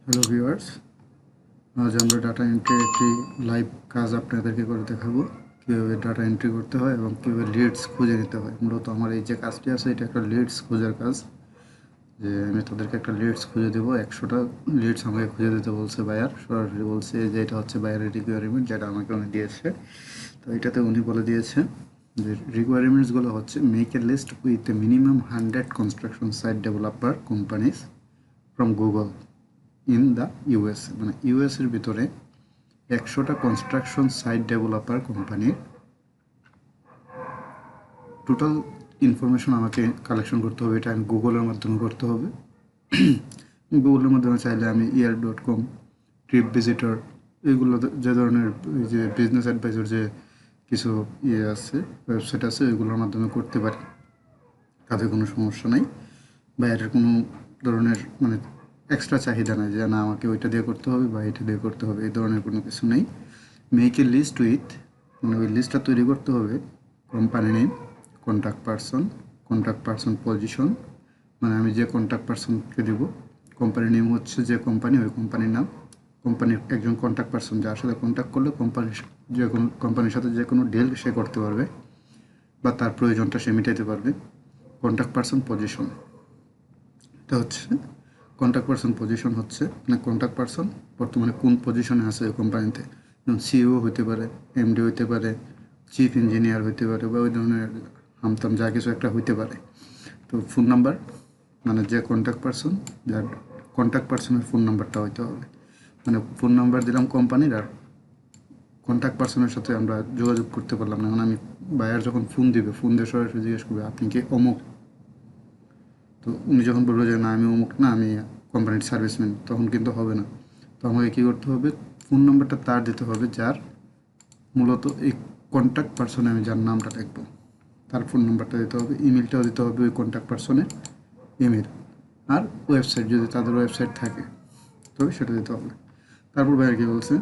Hello viewers, আজ আমরা data entry একটি লাইভ কাজ আপনাদেরকে করে দেখাবো কীভাবে ডাটা এন্ট্রি করতে হয় এবং কীভাবে লিডস খুঁজে নিতে হয়। মূলত আমার এই যে কাজটি আছে এটা একটা লিডস খোঁজার কাজ, যে আমি তাদেরকে একটা লিডস খুঁজে দেবো। 100টা লিডস আমাকে খুঁজে দিতে বলছে বায়ার, সরাসরি বলছে যে এটা হচ্ছে বায়ারের রিকোয়ারমেন্ট যেটা আমাকে উনি দিয়েছে। তো এটাতে উনি বলে দিয়েছে যে রিকোয়ারমেন্টসগুলো হচ্ছে make a list with a minimum 100 construction site developer companies from Google in the US, মানে ইউএসের ভিতরে 100টা কনস্ট্রাকশন সাইট ডেভেলপার কোম্পানির টোটাল ইনফরমেশন আমাকে কালেকশন করতে হবে। এটা আমি গুগলের মাধ্যমে করতে হবে। গুগলের মাধ্যমে চাইলে আমি ইয়ার.com, ট্রিপ ভিজিটর, এগুলো যে ধরনের যে বিজনেস অ্যাডভাইজার যে কিছু আছে, ওয়েবসাইট আছে, এগুলোর মাধ্যমে করতে পারি, তাতে কোনো সমস্যা নাই। বা এটার কোনো ধরনের মানে এক্সট্রা চাহিদা নাই যে না আমাকে ওইটা দিয়ে করতে হবে বা এটা দিয়ে করতে হবে, এই ধরনের কোনো কিছু নেই। মেক এ লিস্ট উইথ, মানে ওই লিস্টটা তৈরি করতে হবে company name, contact person position, মানে আমি যে কন্ট্যাক্ট পারসনকে দেবো, কোম্পানির নেম হচ্ছে যে কোম্পানি, ওই কোম্পানির নাম, কোম্পানির একজন কন্ট্যাক্ট পারসন যার সাথে কন্ট্যাক্ট করলে কোম্পানির যে কোনো কোম্পানির সাথে যে কোনো ডিল সে করতে পারবে বা তার প্রয়োজনটা সে মেটাতে পারবে। কন্ট্যাক্ট পারসন পজিশন, এটা হচ্ছে কন্ট্যাক্ট পারসন পজিশন হচ্ছে মানে কন্ট্যাক্ট পারসন বর্তমানে কোন পজিশনে আছে ওই কোম্পানিতে, যেমন সিইও হতে পারে, এমডি হতে পারে, চিফ ইঞ্জিনিয়ার হতে পারে, বা ওই ধরনের হামতাম যা কিছু একটা হইতে পারে। তো ফোন নাম্বার, মানে যে কন্ট্যাক্ট পারসন, যার কন্ট্যাক্ট পারসনের ফোন নাম্বারটা হইতে হবে। মানে ফোন নাম্বার দিলাম কোম্পানির, আর কন্ট্যাক্ট পারসনের সাথে আমরা যোগাযোগ করতে পারলাম না। মানে আমি বায়ার যখন ফোন দিবে, ফোন দিয়ে সরাসরি জিজ্ঞেস করবে আপনি কি অমুক, তো উনি যখন বললো যে না আমি অমুক না, আমি কোম্পানির সার্ভিসম্যান, তখন কিন্তু হবে না। তো আমাকে কী করতে হবে, ফোন নাম্বারটা তার দিতে হবে যার মূলত এই কন্ট্যাক্ট পারসনে আমি যার নামটা লিখবো তার ফোন নাম্বারটা দিতে হবে, ইমেলটাও দিতে হবে ওই কন্ট্যাক্ট পারসনের ইমেল, আর ওয়েবসাইট যদি তাদের ওয়েবসাইট থাকে তবে সেটা দিতে হবে। তারপর ভাইয়া কী বলছে,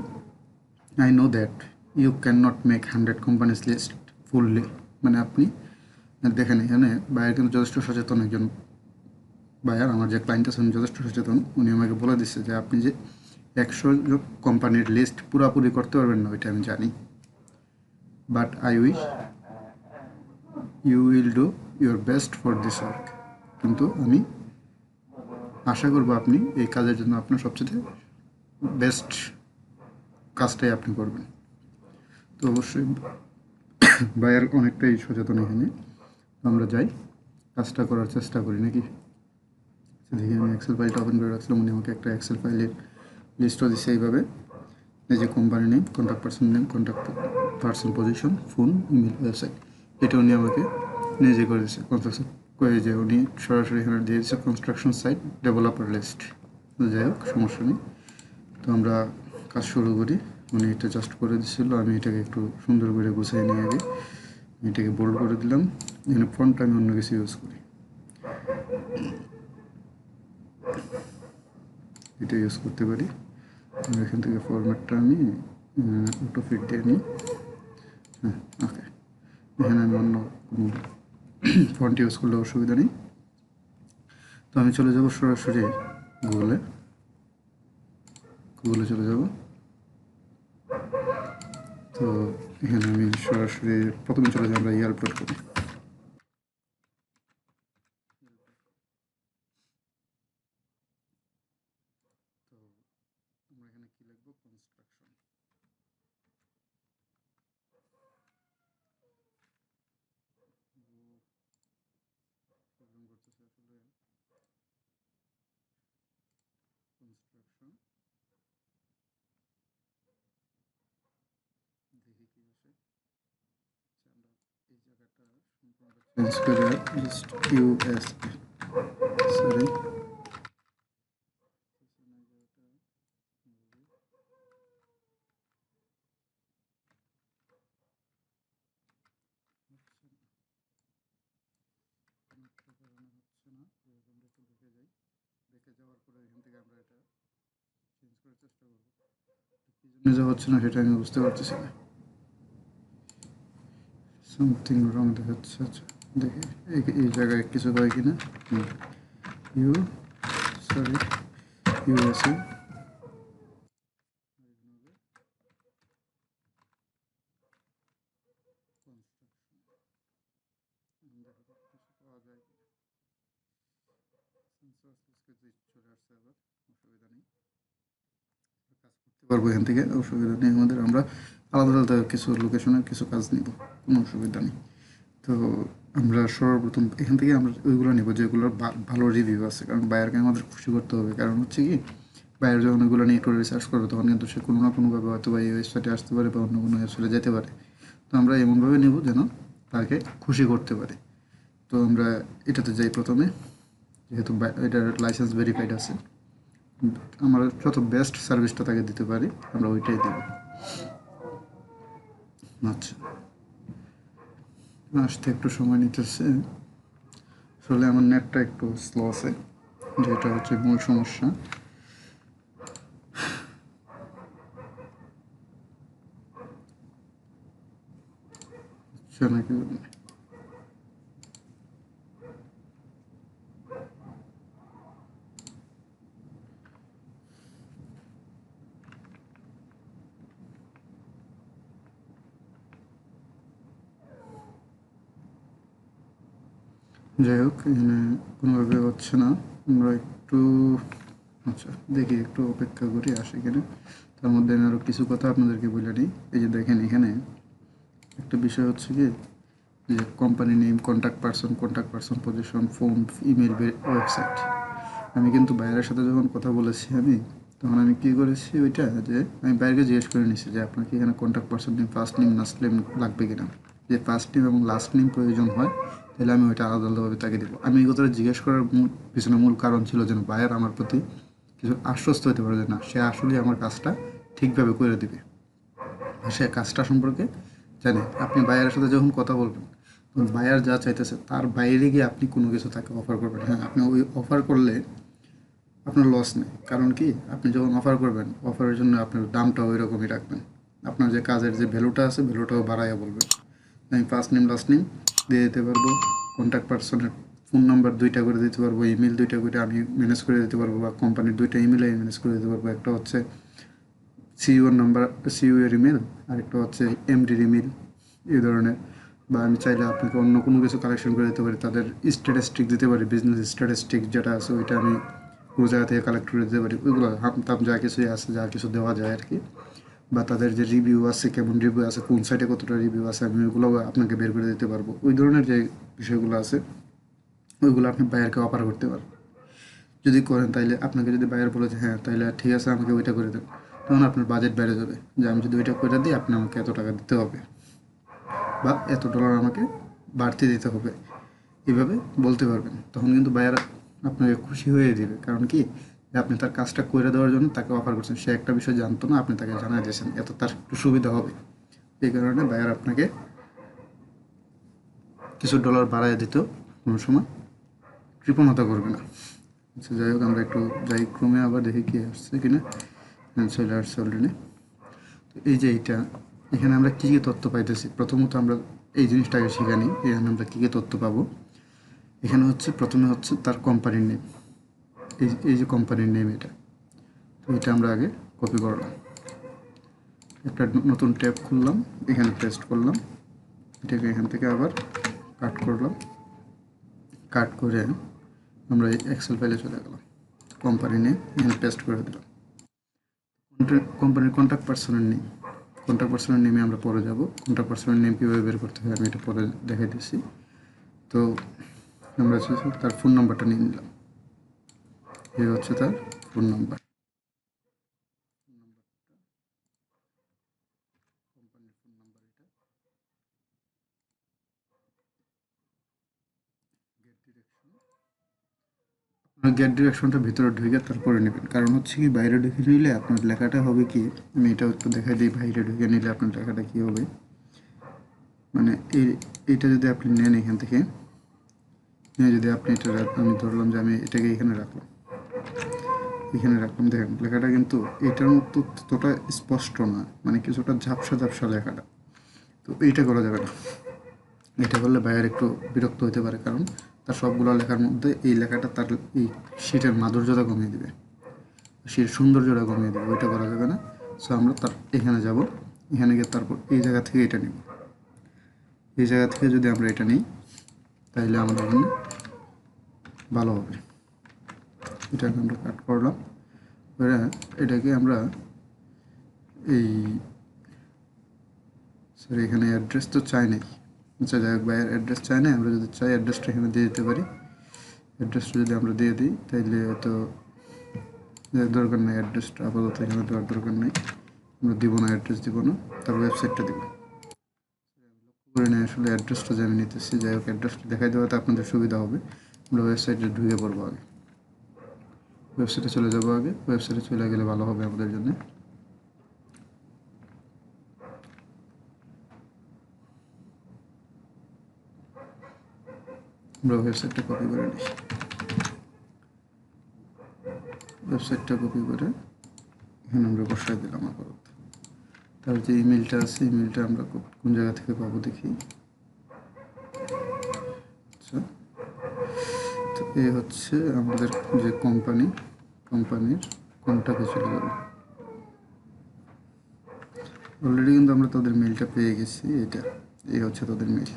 I know that you can not make 100 companies list fully, মানে আপনি দেখেন এখানে বায়ার কিন্তু যথেষ্ট সচেতন একজন বায়ার, আমার যে ক্লায়েন্ট আছে উনি যথেষ্ট সচেতন। উনি আমাকে বলে দিচ্ছে যে আপনি যে 100 কোম্পানির লিস্ট পুরাপুরি করতে পারবেন না ওইটা আমি জানি, but I wish you will do your best for this work, কিন্তু আমি আশা করবো আপনি এই কাজের জন্য আপনার সবচেয়ে বেস্ট কাজটাই আপনি করবেন। তো অবশ্যই বায়ার অনেকটাই সচেতন এখানে। আমরা যাই কাজটা করার চেষ্টা করি নাকি। দেখি আমি এক্সেল ফাইলটা ওপেন করে রাখছিলাম, উনি আমাকে একটা এক্সেল ফাইলের লিস্টও দিচ্ছে এইভাবে, এই যে company name, contact person position, phone, email, website, এটা উনি আমাকে নিজে করে দিচ্ছে। কনস্ট্রাকশন করে যে উনি সরাসরি এখানে দিয়ে দিচ্ছে কনস্ট্রাকশন সাইট ডেভেলপার লিস্ট। যাই হোক সমস্যা নেই, তো আমরা কাজ শুরু করি। উনি এটা জাস্ট করে দিচ্ছিলো, আমি এটাকে একটু সুন্দর করে গুছিয়ে নিয়ে আগে এটাকে বোল্ড করে দিলাম। এখানে ফন্টটা আমি অন্য কিছু ইউজ করি, এটা ইউজ করতে পারি। এখান থেকে ফরম্যাটটা আমি অটো ফিট দিয়ে নিই। হ্যাঁ, ওকে, এখানে আমি অন্য কোনো ফন্ট ইউজ করলে অসুবিধা নেই। তো আমি চলে যাব সরাসরি গুগলে চলে যাব। তো এখানে আমি সরাসরি প্রথমে চলে যাব আমরা ইয়ার.com। তো আমরা এখানে কি লিখবো, কনস্ট্রাকশন। প্রবলেম করতেছে আসলে, কনস্ট্রাকশন, দেখি কি আসে। আমরা এই জায়গাটা সম্পূর্ণ চেঞ্জ করে ইউএসএ, সরি দেখে যাওয়ার পরে এখান থেকে আমরা এটা চেঞ্জ করার চেষ্টা করবো। কী জন্য হচ্ছে না সেটা আমি বুঝতে পারতেছি না, সামথিং রং দেখাচ্ছে। আচ্ছা দেখি এই জায়গায় কিছু হয় কিনা। ইউ সরি ইউএসএ পারবো এখান থেকে, অসুবিধা নেই আমাদের। আমরা আলাদা আলাদা কিছু লোকেশনের কিছু কাজ নিব, কোনো অসুবিধা নেই। তো আমরা সর্বপ্রথম এখান থেকে আমরা ওইগুলো নেব যেগুলোর ভালো রিভিউ আছে, কারণ বায়ারকে আমাদের খুশি করতে হবে। কারণ হচ্ছে কি, বায়ার যখন ওইগুলো নিয়ে একটু রিসার্চ করবে তখন কিন্তু সে কোনো না কোনোভাবে হয়তো বা এই ওয়েবসাইটে আসতে পারে বা অন্য কোনো ওয়েবসাইটে যেতে পারে। তো আমরা এমনভাবে নেব যেন তাকে খুশি করতে পারে। তো আমরা এটাতে যাই প্রথমে, যেহেতু এটার লাইসেন্স ভেরিফাইড আছে, আমরা যত বেস্ট সার্ভিসটা তাকে দিতে পারি আমরা ওইটাই দেব। আচ্ছা, আসতে একটু সময় নিতেছে, আসলে আমার নেটটা একটু স্লো আছে, যেটা হচ্ছে মূল সমস্যা। নাকি যাই হোক, এখানে কোনোভাবে হচ্ছে না, আমরা একটু আচ্ছা দেখি, একটু অপেক্ষা করি আসে এখানে। তার মধ্যে আমি আরও কিছু কথা আপনাদেরকে বলে নিই। এই যে দেখেন এখানে একটা বিষয় হচ্ছে কি, যে company name, contact person position, phone, email, website. আমি কিন্তু বাইরের সাথে যখন কথা বলেছি আমি, তখন আমি কী করেছি ওইটা, যে আমি বাইরে জিজ্ঞেস করে নিছি যে আপনার কি এখানে contact person name, first name last name লাগবে কিনা। যে ফার্স্ট নেম এবং লাস্ট নেম প্রয়োজন হয় তাহলে আমি ওইটা আলাদা আলাদাভাবে তাকে দেবো। আমি এই কথাটা জিজ্ঞেস করার পিছনে মূল কারণ ছিল যেন বায়ার আমার প্রতি কিছু আশ্বস্ত হতে পারে যে না, সে আসলেই আমার কাজটা ঠিকভাবে করে দেবে, সে কাজটা সম্পর্কে জানে। আপনি বায়ারের সাথে যখন কথা বলবেন তখন বায়ার যা চাইতেছে তার বাইরে গিয়ে আপনি কোনো কিছু তাকে অফার করবেন। হ্যাঁ, আপনি ওই অফার করলে আপনার লস নেই, কারণ কি, আপনি যখন অফার করবেন অফারের জন্য আপনার দামটা ওই রকমই রাখবেন। আপনার যে কাজের যে ভ্যালুটা আছে ভ্যালুটাও বাড়াইয়া বলবেন। আমি ফার্স্ট নেম লাস্ট নেম দিয়ে দিতে পারবো, কন্ট্যাক্ট পার্সনের ফোন নাম্বার 2টা করে দিতে পারবো, ইমেল 2টা করে আমি ম্যানেজ করে দিতে পারবো, বা কোম্পানির 2টা ইমেল আমি ম্যানেজ করে দিতে পারবো। একটা হচ্ছে সিইওর নাম্বার, সিইও এর ইমেল, আরেকটা হচ্ছে এমডির ইমেল, এই ধরনের। বা আমি চাইলে আপনাকে অন্য কোনো কিছু কালেকশন করে দিতে পারি, তাদের স্ট্যাটিস্টিক দিতে পারি, বিজনেস স্ট্যাটিস্টিক যেটা আছে ওইটা আমি কোনো জায়গা থেকে কালেক্ট করে দিতে পারি। ওইগুলো হামতাম যা কিছুই আছে, যা কিছু দেওয়া যায় আর কি। বা তাদের যে রিভিউ আছে, কেমন রিভিউ আছে, কোন সাইটে কতটা রিভিউ আছে, আমি ওইগুলো আপনাকে বের করে দিতে পারবো। ওই ধরনের যে বিষয়গুলো আছে ওইগুলো আপনি বায়ারকে অফার করতে পারবেন। যদি করেন তাইলে আপনাকে যদি বায়ার বলে যে হ্যাঁ তাইলে ঠিক আছে আমাকে ওইটা করে দেন, তখন আপনার বাজেট বেড়ে যাবে, যে আমি যদি ওইটা করে দিই আপনি আমাকে এত টাকা দিতে হবে বা এত ডলার আমাকে বাড়তি দিতে হবে, এইভাবে বলতে পারবেন। তখন কিন্তু বায়ার আপনাকে খুশি হয়ে দিবে, কারণ কি, যে আপনি তার কাজটা করে দেওয়ার জন্য তাকে অফার করছেন। সে একটা বিষয় জানতো না, আপনি তাকে জানাই দিয়েছেন, এত তার একটু সুবিধা হবে। এই কারণে বায়ার আপনাকে কিছু ডলার বাড়ায় দিতেও কোনো সময় কৃপণতা করবে না। আচ্ছা যাই হোক, আমরা একটু যাই ক্রমে, আবার দেখি কি আসছে কিনা। চলে আসছে অলরেডি। তো এই যে এইটা, এখানে আমরা কী কী তথ্য পাইতেছি, প্রথমত আমরা এই জিনিসটাকে শিখে নিই। এখানে আমরা কী কী তথ্য পাবো, এখানে হচ্ছে প্রথমে হচ্ছে তার কোম্পানির নেম। এই যে কোম্পানির নেম এটা, তো এটা আমরা আগে কপি করলাম, একটা নতুন ট্যাব খুললাম, এখানে পেস্ট করলাম, এটাকে এখান থেকে আবার কাট করলাম, কাট করে আমরা এই এক্সেল ফাইলে চলে গেলাম, কোম্পানি নেম এখানে পেস্ট করে দিলাম। কোম্পানির কন্ট্যাক্ট পার্সনের নেমে আমরা পরে যাব। কন্ট্যাক্ট পার্সনের নেম কীভাবে বের করতে হয় আমি এটা পরে দেখাই দিচ্ছি। তো আমরা তার ফোন নাম্বারটা নিয়ে নিলাম, এই হচ্ছে তার ফোন নাম্বার। আপনার গেট ডিরেকশনটা ভিতরে ঢুকে তারপরে নেবেন, কারণ হচ্ছে কি বাইরে ঢুকে নিলে আপনার লেখাটা হবে কি, আমি এটা একটু দেখাই দিই, বাইরে ঢুকে নিলে আপনার লেখাটা কী হবে। মানে এইটা যদি আপনি নেন এখান থেকে, যদি আপনি এটা আমি ধরলাম যে আমি এটাকে এখানে রাখলাম, দেখেন লেখাটা কিন্তু এটার মতো ততটা স্পষ্ট না, মানে কিছুটা ঝাপসা ঝাপসা লেখাটা। তো এইটা করা যাবে না, এটা করলে বায়ার একটু বিরক্ত হতে পারে, কারণ তার সবগুলো লেখার মধ্যে এই লেখাটা তার এই শীটের মাধুর্যতা কমিয়ে দেবে, শীট সৌন্দর্যটা কমিয়ে দেবে, ওইটা করা যাবে না। সো আমরা তার এখানে যাব, এখানে গিয়ে তারপর এই জায়গা থেকে এটা নিব, এই জায়গা থেকে যদি আমরা এটা নিই তাহলে আমাদের জন্য ভালো হবে। এটাকে আমরা কাট করলাম, এটাকে আমরা এই সরি এখানে অ্যাড্রেস তো চাই নাই, আচ্ছা যাই হোক ভাইয়ের অ্যাড্রেস চাই না, আমরা যদি চাই অ্যাড্রেসটা এখানে দিয়ে দিতে পারি। অ্যাড্রেসটা যদি আমরা দিয়ে দিই তাইলে হয়তো দরকার নেই, অ্যাড্রেসটা আপাতত এখানে দেওয়ার দরকার নেই, আমরা দিব না, অ্যাড্রেস দিব না, তার ওয়েবসাইটটা দিব করে নিয়ে আসলে অ্যাড্রেসটা যে আমি নিতেছি। যাই হোক অ্যাড্রেসটা দেখাই দেওয়াতে আপনাদের সুবিধা হবে। আমরা ওয়েবসাইটে ঢুকে পড়বো আগে, ওয়েবসাইটে চলে যাবো আগে, ওয়েবসাইটে চলে গেলে ভালো হবে আমাদের জন্য। আমরা ওয়েবসাইটটা কপি করে নিই, ওয়েবসাইটটা কপি করে এখানে আমরা বসাই দিলাম আপাতত। তার যে ইমেলটা আছে, ইমেলটা আমরা কোন জায়গা থেকে পাবো দেখি। আচ্ছা, তো এ হচ্ছে আমাদের যে কোম্পানির কন্ট্যাক্টে চলে যাবে। অলরেডি কিন্তু আমরা তাদের মেলটা পেয়ে গেছি, এই হচ্ছে তাদের মেল,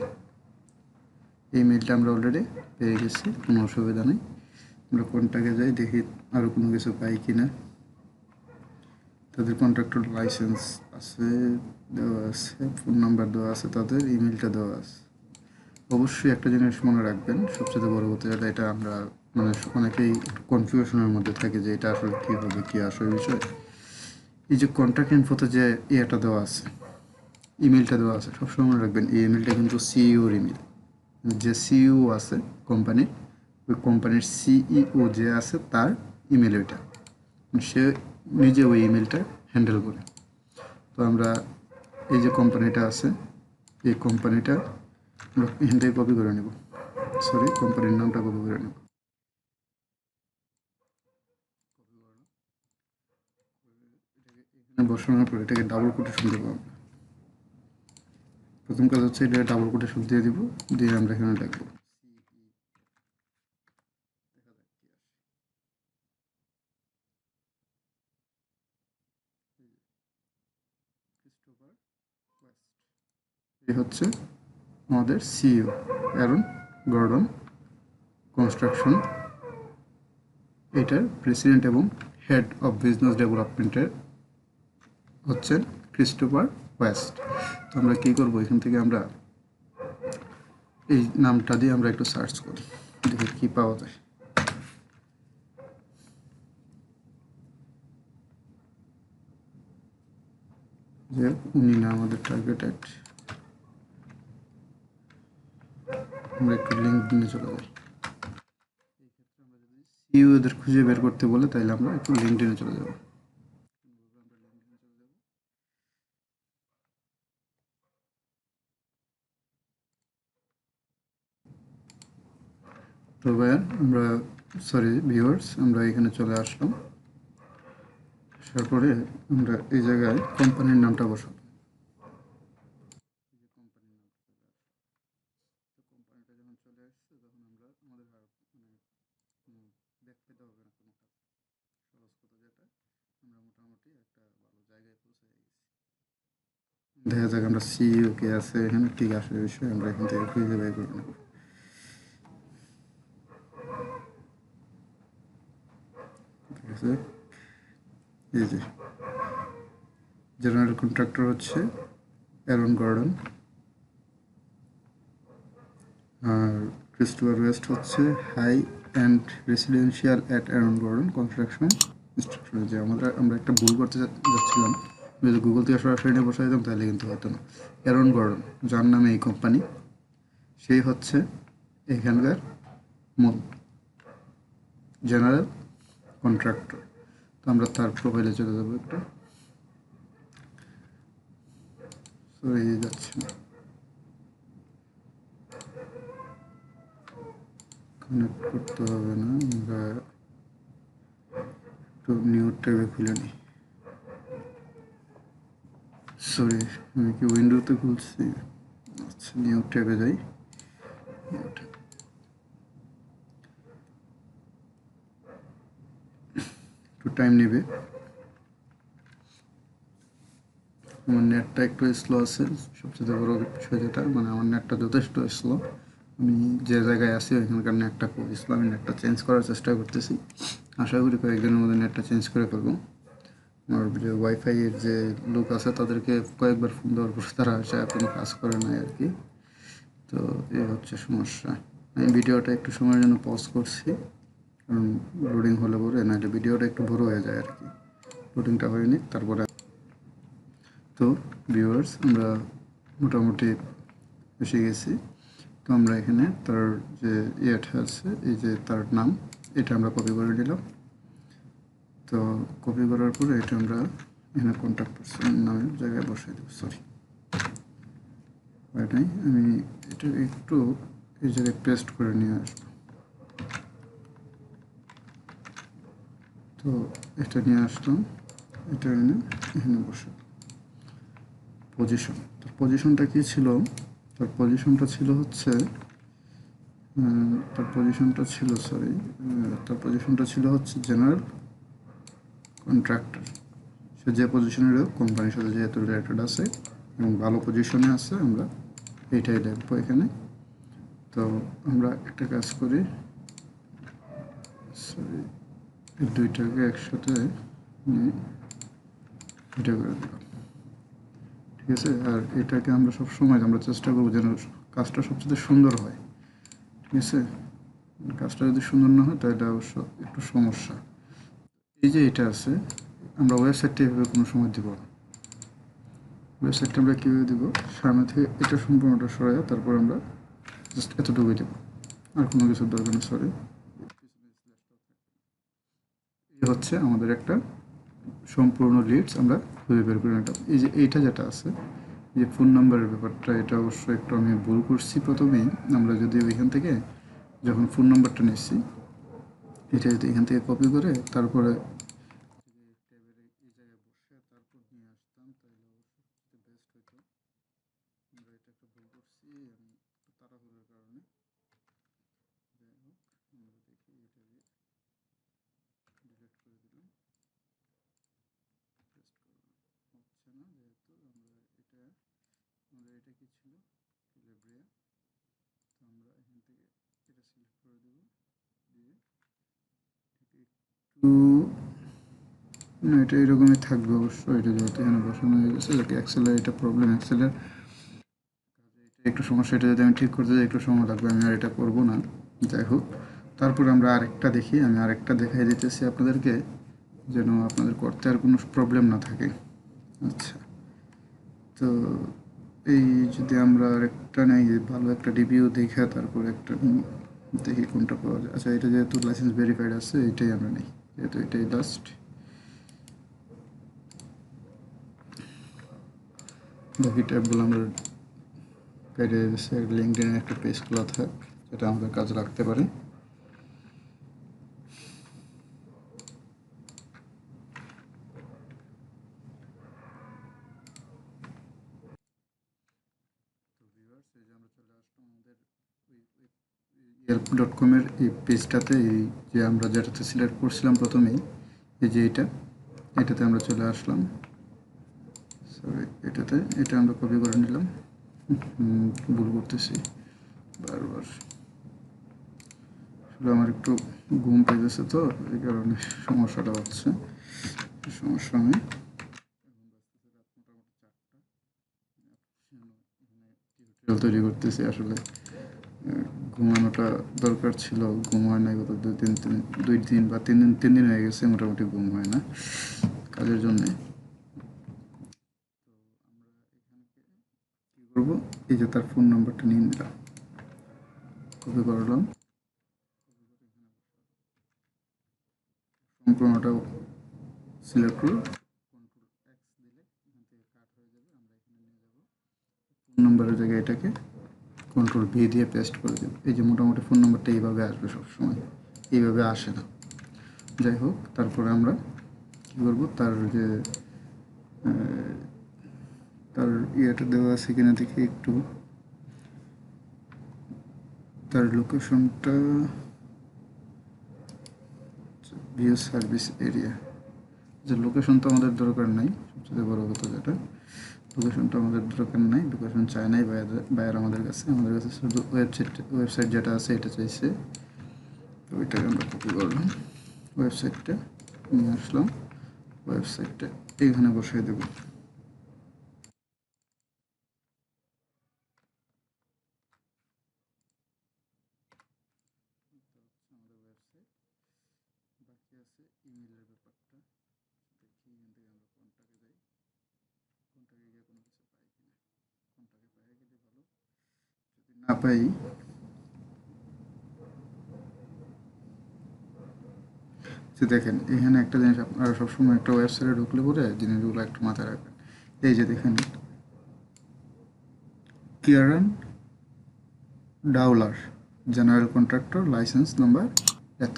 এই মেলটা আমরা অলরেডি পেয়ে গেছি, কোনো অসুবিধা নেই। আমরা কন্ট্যাক্টে যাই, দেখি আরও কোনো কিছু পাই কি না। তাদের কন্ট্রাক্টর লাইসেন্স আছে, দেওয়া আছে, ফোন নাম্বার দেওয়া আছে, তাদের ইমেলটা দেওয়া আছে। অবশ্যই একটা জিনিস মনে রাখবেন, সবচেয়ে বড় কথা যেটা, এটা আমরা মানে অনেকেই কনফিউশনের মধ্যে থাকে যে এটা আসলে কী হবে, কী আসলে বিষয়। এই যে কন্ট্যাক্ট ইনফোতে যে ইয়েটা দেওয়া আছে, ইমেলটা দেওয়া আছে, সবসময় মনে রাখবেন এই ইমেলটা কিন্তু সিইওর ইমেল। যে সিইও আছে কোম্পানির, ওই কোম্পানির সিইও যে আছে তার ইমেল ওইটা, সে নিজে ওই ইমেলটা হ্যান্ডেল করে। তো আমরা এই যে কোম্পানিটা আছে, এই কোম্পানিটা আমরা এখান থেকে কপি করে নেব, সরি কোম্পানির নামটা কপি করে নেব। এখানে বসানোর পর এটাকে ডাবল কোটেশন দেবো আমরা। প্রথম কাজ হচ্ছে এটা ডাবল কোটেশন দিয়ে দিব, দিয়ে আমরা এখানে লিখবো এই হচ্ছে আমাদের সিইও অ্যারন গর্ডন কনস্ট্রাকশন, এটার প্রেসিডেন্ট এবং হেড অফ বিজনেস ডেভেলপমেন্টের হচ্ছেন ক্রিস্টোফার ওয়েস্ট। তো আমরা কী করবো, এখান থেকে আমরা এই নামটা দিয়ে আমরা একটু সার্চ করি, দেখি কী পাওয়া যায়। যে উনি না আমাদের টার্গেটেড, আমরা একটু লিঙ্কডইনে চলে যাই। সিইও এদের খুঁজে বের করতে বলে তাইলে আমরা একটু লিঙ্কডইনে চলে যাব। তো ভাইয়া আমরা সরি ভিউয়ার্স, আমরা এখানে চলে আসলাম, আসার পরে আমরা এই জায়গায় কোম্পানির নামটা বসাবো। কোম্পানিটা যখন চলে আসছে তখন আমরা আমাদের দেখতে হবে না কোনো কাজ, সহজ কথা যেটা, আমরা মোটামুটি একটা ভালো জায়গায় পৌঁছে গেছি। দেখা যাক আমরা সিইও কে আছে এখানে, ঠিক আসলে বিষয় আমরা এখান থেকে খুঁজে বের করে নেব। ঠিক আছে, এই যে জেনারেল কন্ট্রাক্টর হচ্ছে অ্যারন গর্ডন, আর ক্রিস্টোফার ওয়েস্ট হচ্ছে high and residential at Aaron Gordon construction instruction. যে আমরা একটা ভুল করতে যাচ্ছিলাম, যদি গুগল থেকে সরাসরি নিয়ে বসাই দিতাম তাহলে কিন্তু হতো না। অ্যারন গর্ডন যার নামে এই কোম্পানি, সেই হচ্ছে এখানকার জেনারেল কন্ট্রাক্টর। তো আমরা তার প্রোফাইলে চলে যাবো একটু, সরি যাচ্ছে না, কানেক্ট করতে হবে না, আমরা একটু নিউ ট্যাবে খুলে নিই। সরি আমি কি উইন্ডোতে খুলছি, আচ্ছা নিউ ট্যাবে যাই। একটু টাইম নেবে, আমার নেটটা একটু স্লো আছে, সবচেয়ে বড় বিষয় যেটা, মানে আমার নেটটা যথেষ্ট স্লো। আমি যে জায়গায় আছি ওইখানকার নেটটা খুব স্লো, আমি নেটটা চেঞ্জ করার চেষ্টা করতেছি, আশা করি কয়েকদিনের মধ্যে নেটটা চেঞ্জ করে ফেলবো। আমার যে ওয়াইফাই এর যে লোক আছে তাদেরকে কয়েকবার ফোন দেওয়ার পর তারা আসে কোনো কাজ করে নাই আর কি। তো এই হচ্ছে সমস্যা। আমি ভিডিওটা একটু সময়ের জন্য পজ করছি, কারণ লোডিং হলে পরে নাহলে ভিডিওটা একটু বড় হয়ে যায় আর কি। লোডিংটা হয়নি তারপরে। তো ভিউয়ার্স, আমরা মোটামুটি এসে গেছি। তো আমরা এখানে তার যে ইয়েটা আছে, এই যে তার নাম, এটা আমরা কপি করে নিলাম। তো কপি করার পরে এটা আমরা এখানে কন্ট্যাক্ট পারসন নামের জায়গায় বসাই দেবো। সরি, এটাই আমি এটা একটু এই জায়গায় পেস্ট করে নিয়ে আসবো। তো এটা নিয়ে আসলাম, এটা এনে এখানে বসে পজিশন। তো পজিশনটা কী ছিল? তার পজিশনটা ছিল হচ্ছে তার পজিশনটা ছিল হচ্ছে জেনারেল কন্ট্রাক্টর। সে যে পজিশনের কোম্পানির সাথে যেহেতু রিলেটেড আছে এবং ভালো পজিশনে আছে, আমরা এইটাই দেখবো এখানে। তো আমরা একটা কাজ করি, সরি, দুইটাকে একসাথে নিয়ে এটা করে দিলাম, ঠিক আছে। আর এটাকে আমরা সবসময় আমরা চেষ্টা করবো যেন কাজটা সবচেয়ে সুন্দর হয়, ঠিক আছে। কাজটা যদি সুন্দর না হয় তাহলে অবশ্য একটু সমস্যা। এই যে এটা আছে, আমরা ওয়েবসাইটটা এভাবে কোনো সময় দিব না। ওয়েবসাইটটা আমরা কীভাবে দেবো, সামনে থেকে এটা সম্পূর্ণটা সরাই, তারপর আমরা জাস্ট এতটুকুই দেবো, আর কোনো কিছুর দরকার নেই। সরি, এই হচ্ছে আমাদের একটা সম্পূর্ণ লিডস আমরা খুঁজে বের করে নিলাম। এই যে এইটা যেটা আছে, এই যে ফোন নাম্বারের ব্যাপারটা, এটা অবশ্যই একটু আমি ভুল করছি প্রথমেই। আমরা যদি ওইখান থেকে যখন ফোন নাম্বারটা নিচ্ছি, এটা যদি এখান থেকে কপি করে তারপরে এই জায়গায় বসে তারপর নিয়ে আসতাম, তাহলে অবশ্যই বেস্ট হতো। আমরা এটা একটা ভুল করছি আমি তাড়াহুড়োর কারণে। যাই হোক, আমরা দেখি এটা ডিলিট করে দিলাম, পেস্ট করলাম, হচ্ছে না যেহেতু। আমাদের এটা কি ছিল, ক্যালিব্রিয়া। তো আমরা এখান থেকে এটা সিলেক্ট করে দেবো, দিয়ে একটু, না এটা এরকমই থাকবে অবশ্যই। এটা যেহেতু এখানে বসানো হয়ে গেছে, যাতে এক্সেলের এটা প্রবলেম, এক্সেলের একটু সমস্যা। এটা যদি আমি ঠিক করতে যাই একটু সময় লাগবে, আমি আর এটা করবো না। যাই হোক, তারপরে আমরা আরেকটা দেখি, আমি আরেকটা দেখাই দিতেছি আপনাদেরকে, যেন আপনাদের করতে আর কোনো প্রবলেম না থাকে। আচ্ছা, তো এই যদি আমরা আরেকটা নেই, ভালো একটা রিভিউ দেখে তারপর একটা দেখি কোনটা পাওয়া যায়। আচ্ছা, এটা যেহেতু লাইসেন্স ভেরিফাইড আছে, এটাই আমরা নিই, যেহেতু এটাই লাস্ট। বাকি ট্যাবগুলো আমরা পেরে গেছে। লিঙ্কডিনের একটা পেজ খোলা থাক, যেটা আমাদের কাজে লাগতে পারে। yelp.com-এর এই পেজটাতে, এই যে আমরা যেটাতে সিলেক্ট করছিলাম প্রথমেই, এই যে এটাতে আমরা চলে আসলাম। সরি, এটা আমরা কপি করে নিলাম। ভুল করতেছি বারবার, আসলে আমার একটু ঘুম পেয়েছে, তো এই কারণে সমস্যাটা হচ্ছে। সমস্যা নেই। তৈরি করতেছি আসলে, ঘুমানোটা দরকার ছিল, ঘুম হয় না গত 2 দিন বা 3 দিন হয়ে গেছে মোটামুটি ঘুম হয় না কাজের জন্যে। কী করবো, এই যে তার ফোন নাম্বারটা নিয়ে নিলাম, কপি করলাম, সম্পূর্ণটা সিলেক্ট করব, Ctrl+X দিলে এখান থেকে কাট হয়ে যাবে। আমরা এখানে নিয়ে যাব ফোন নাম্বারের জায়গায়, এটাকে Ctrl+V দিয়ে পেস্ট করে দেব। এই যে মোটামুটি ফোন নাম্বারটা এইভাবে আসবে সবসময়, এইভাবে আসে না। যাই হোক, তারপরে আমরা কী করবো, তার ইয়েটা দেওয়া আছে কিনা দেখি একটু, তার লোকেশনটা, ভিউ সার্ভিস এরিয়া। যে লোকেশন তো আমাদের দরকার নাই, সবচেয়ে বড় কথা যেটা, লোকেশনটা আমাদের দরকার নাই, লোকেশন চায় নাই বায়ার আমাদের কাছে শুধু ওয়েবসাইট যেটা আছে এটা চাইছে। তো ওইটাকে আমরা কপি করলাম, ওয়েবসাইটটা নিয়ে আসলাম, ওয়েবসাইটটা এখানে বসিয়ে দেব। আমাদের ওয়েবসাইট বাকি আছে ইমেলের ব্যাপারটা, দেখি এখান থেকে আমরা কোনটাকে যাই, কোনটাকে গিয়ে কোনো কিছু পাই কিনা। কোনটাকে পাই গেলে ভালো, যদি না পাই যে দেখেন এখানে একটা জিনিস আপনারা সবসময় একটা ওয়েবসাইটে ঢুকলে পরে জিনিসগুলো একটু মাথায় রাখবেন। এই যে দেখেন কিয়ারান ডাউলার জেনারেল কন্ট্রাক্টর লাইসেন্স নাম্বার এত,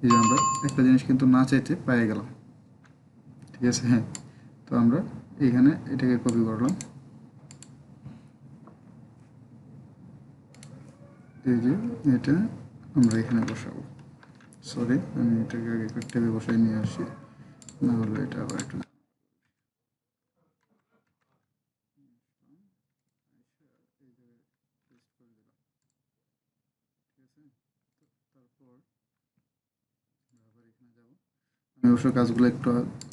এই যে আমরা একটা জিনিস কিন্তু না চাইতে পেয়ে গেলাম, ঠিক আছে। হ্যাঁ, তো আমরা এখানে এটাকে কপি করলাম, এই যে এটা আমরা এখানে বসাবো। সরি, আমি এটাকে আগে একটা টেবিলে বসাই নিয়ে আসি, না হলে এটা আবার একটু তারপর আবার এখানে যাব। আমি অবশ্য কাজগুলো একটু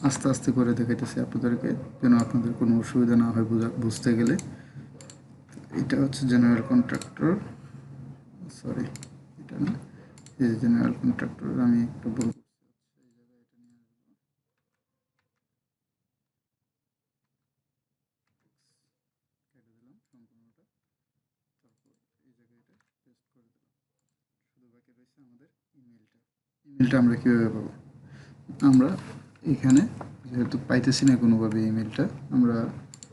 আস্তে আস্তে করে দেখাইতেছি আপনাদেরকে, যেন আপনাদের কোনো অসুবিধা না হয় বুঝতে গেলে। এটা হচ্ছে জেনারেল কন্ট্রাক্টর, সরি এটা না, এই জেনারেল কন্ট্রাক্টর আমি একটু ভুল করছি, এই জায়গায় এটা নিয়ে আসবো, কেটে দিলাম সম্পূর্ণটা। তারপর এই জায়গায় এটা পেস্ট করে দিলাম। শুধু বাকি রয়েছে আমাদের ইমেলটা। ইমেলটা আমরা কীভাবে পাবো? আমরা এখানে যেহেতু পাইতেছি না কোনোভাবে ইমেলটা, আমরা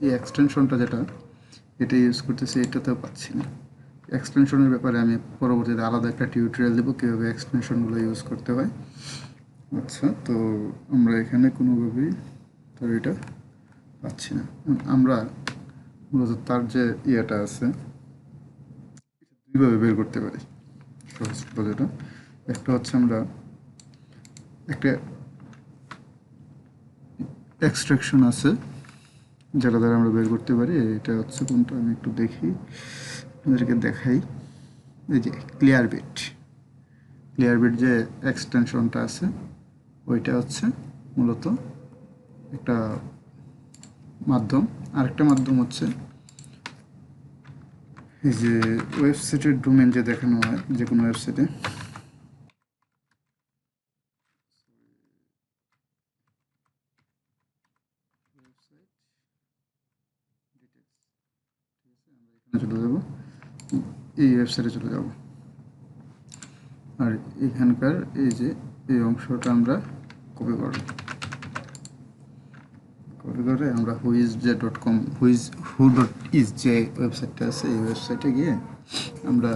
এই এক্সটেনশনটা যেটা এটা ইউজ করতেছি, এটাতেও পাচ্ছি না। এক্সটেনশনের ব্যাপারে আমি পরবর্তীতে আলাদা একটা টিউটোরিয়াল দেবো কীভাবে এক্সটেনশনগুলো ইউজ করতে হয়। আচ্ছা, তো আমরা এখানে কোনোভাবেই তো এটা পাচ্ছি না। আমরা মূলত তার যে ইয়েটা আছে দুইভাবে বের করতে পারি সহজ পদ্ধতিটা। একটা হচ্ছে আমরা একটা এক্সট্রাকশন আছে যেটা দ্বারা আমরা বের করতে পারি। এটা হচ্ছে কোনটা আমি একটু দেখি, আপনাদেরকে দেখাই। এই যে ক্লিয়ারবিট যে এক্সটেনশনটা আছে ওইটা হচ্ছে মূলত একটা মাধ্যম। আরেকটা মাধ্যম হচ্ছে এই যে ওয়েবসাইটের ডোমেন যে দেখানো হয় যে কোনো ওয়েবসাইটে, চলে যাব, এই ওয়েবসাইটে চলে যাব। আর এখানকার এই যে এই অংশটা আমরা কপি করব, কপি করে আমরা huiz.com who.is যে ওয়েবসাইটটা আছে এই ওয়েবসাইটে গিয়ে আমরা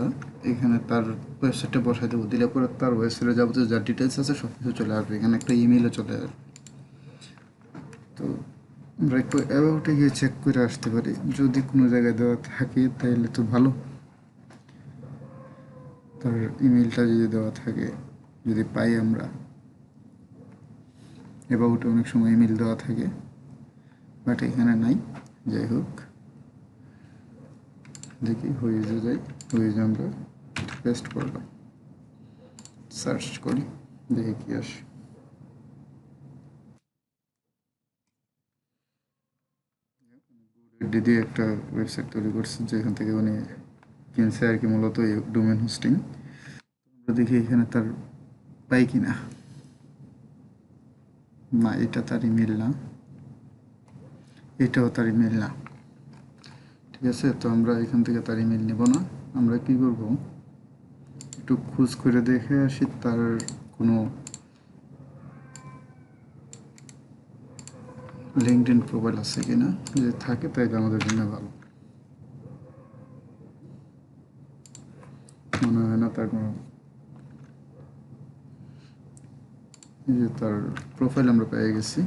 এখানে তার ওয়েবসাইটটা বসাই দেবো। দিলে পরে তার ওয়েবসাইটে যাবতীয় যা ডিটেলস আছে সব কিছু চলে আসবে, এখানে একটা ইমেলও চলে আসবে। তো আমরা একটু অ্যাবাউটে গিয়ে চেক করে আসতে পারি, যদি কোনো জায়গায় দেওয়া থাকে তাহলে তো ভালো। তার ইমেলটা যদি দেওয়া থাকে, যদি পাই আমরা, অ্যাবাউটে অনেক সময় ইমেল দেওয়া থাকে, বাট এখানে নাই। যাই হোক, দেখি হুইজে যাই, হুইজে আমরা পেস্ট করলাম, সার্চ করি, দেখি কি আসে। দিদি একটা ওয়েবসাইট তৈরি করছে যেখান থেকে উনি কিনছে আর কি, মূলত এই ডোমেন হোস্টিং। আমরা দেখি এখানে তার পাই কিনা। না, এটা তার ইমেল না, এটাও তার ইমেল না। ঠিক আছে, তো আমরা এখান থেকে তার ইমেল নেব না। আমরা কি করব, একটু খোঁজ করে দেখে আসি তার কোনো লিঙ্কডইন প্রোফাইল আছে কিনা। যদি থাকে তাহলে আমাদের জন্য ভালো। মনে হয় না তার কোনো, এই যে তার প্রোফাইল আমরা পেয়ে গেছি।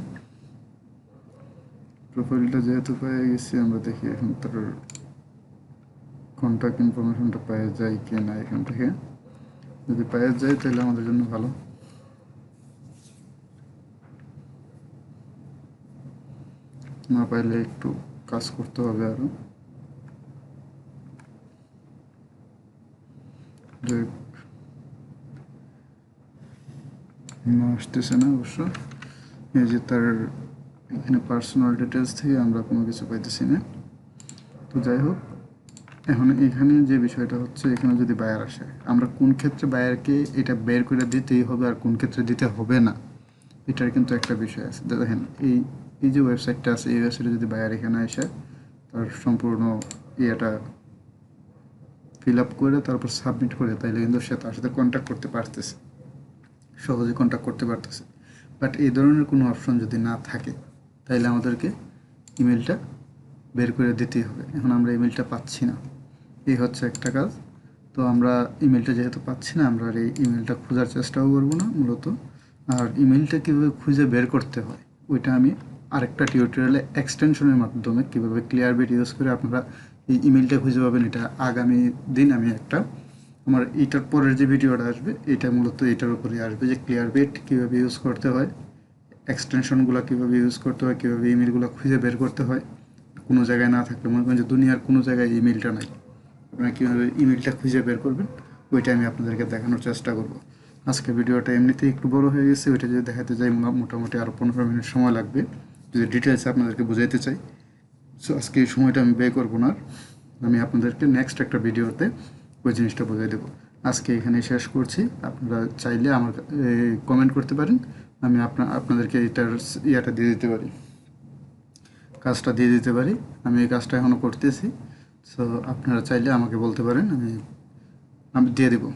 প্রোফাইলটা যেহেতু পেয়ে গেছি, আমরা দেখি এখন তার কন্ট্যাক্ট ইনফরমেশনটা পেয়ে যায় কি না। এখান থেকে যদি পেয়ে যায় তাহলে আমাদের জন্য ভালো, না পাইলে একটু কাজ করতে হবে আরও। না আসতেছে না অবশ্য, এই যে তার এখানে পার্সোনাল ডিটেলস থেকে আমরা কোনো কিছু পাইতেছি না। তো যাই হোক, এখন এখানে যে বিষয়টা হচ্ছে, এখানে যদি বায়ার আসে, আমরা কোন ক্ষেত্রে বায়ারকে এটা বের করে দিতেই হবে আর কোন ক্ষেত্রে দিতে হবে না, এটার কিন্তু একটা বিষয় আছে। দেখেন এই এই যে ওয়েবসাইটটা আছে, এই ওয়েবসাইটে যদি বায়ার এখানে এসে তার সম্পূর্ণ ইয়েটা ফিল আপ করে তারপর সাবমিট করে, তাইলে কিন্তু সে তার সাথে কন্ট্যাক্ট করতে পারতেছে, সহজে কন্ট্যাক্ট করতে পারতেছে। বাট এই ধরনের কোনো অপশন যদি না থাকে, তাইলে আমাদেরকে ইমেলটা বের করে দিতেই হবে। এখন আমরা ইমেলটা পাচ্ছি না, এই হচ্ছে একটা কাজ। তো আমরা ইমেলটা যেহেতু পাচ্ছি না, আমরা আর এই ইমেলটা খোঁজার চেষ্টাও করবো না মূলত। আর ইমেলটা কীভাবে খুঁজে বের করতে হয় ওইটা আমি আরেকটা টিউটোরিয়ালে এক্সটেনশনের মাধ্যমে কীভাবে ক্লিয়ারবিট ইউজ করে আপনারা এই ইমেলটা খুঁজে পাবেন, এটা আগামী দিন আমি একটা আমার এইটার পরের যে ভিডিওটা আসবে এটা মূলত এটার উপরে আসবে, যে ক্লিয়ারবিট কীভাবে ইউজ করতে হয়, এক্সটেনশনগুলো কীভাবে ইউজ করতে হয়, কীভাবে ইমেলগুলো খুঁজে বের করতে হয়। কোনো জায়গায় না থাকলে, মনে করেন যে দুনিয়ার কোনো জায়গায় ইমেলটা নাই, আপনারা কীভাবে ইমেলটা খুঁজে বের করবেন ওইটা আমি আপনাদেরকে দেখানোর চেষ্টা করব। আজকে ভিডিওটা এমনিতেই একটু বড় হয়ে গেছে, ওইটা যদি দেখাতে যাই মোটামুটি আরও 15 মিনিট সময় লাগবে যদি ডিটেলসে আপনাদেরকে বোঝাইতে চাই। সো আজকে এই সময়টা আমি ব্যয় করবো না, আমি আপনাদেরকে নেক্সট একটা ভিডিওতে ওই জিনিসটা বোঝাই দেবো। আজকে এখানে শেষ করছি। আপনারা চাইলে আমার কমেন্ট করতে পারেন, আমি আপনাদেরকে এটার ইয়াটা দিয়ে দিতে পারি, কাজটা দিয়ে দিতে পারি। আমি এই কাজটা এখনও করতেছি। সো আপনারা চাইলে আমাকে বলতে পারেন, আমি দিয়ে দেবো,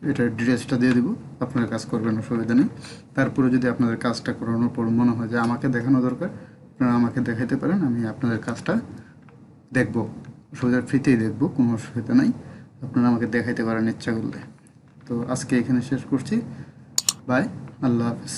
এটার ডিটেলসটা দিয়ে দেবো, আপনারা কাজ করবেন, অসুবিধা নেই। তারপরে যদি আপনাদের কাজটা করানোর পর মনে হয় যে আমাকে দেখানো দরকার, আপনারা আমাকে দেখাতে পারেন, আমি আপনাদের কাজটা দেখবো, অসুবিধা ফ্রিতেই দেখবো, কোনো অসুবিধা নাই। আপনারা আমাকে দেখাইতে পারেন ইচ্ছা করলে। তো আজকে এখানে শেষ করছি। বাই, আল্লাহ হাফেজ।